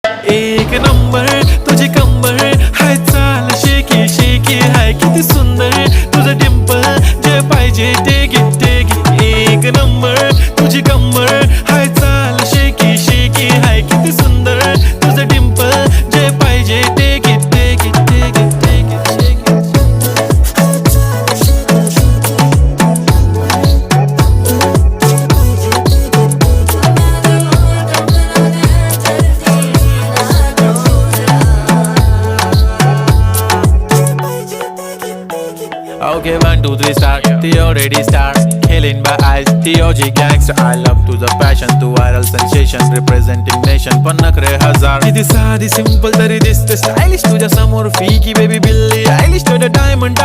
एक नंबर तुझी कंबर हाय, चाल शेकी शेकी हाय, किती सुंदर तुझं डिंपल, जे पाहिजे ते घे. एक नंबर तुझी कंबर हाय, चाल शेकी शेकी हाय, किती सुंदर तुझं डिंपल, जे पाहिजे ते घे. Okay, 1, 2, 3 start. The already start. Killing by eyes. The OG gangster. I love to the passion, to viral sensation, representing nation. पन्नकरे हजार. किती साधी simple तरी दिसते stylish तुझ्या समोर. फीकी baby बिल्ली. Stylish to the diamond.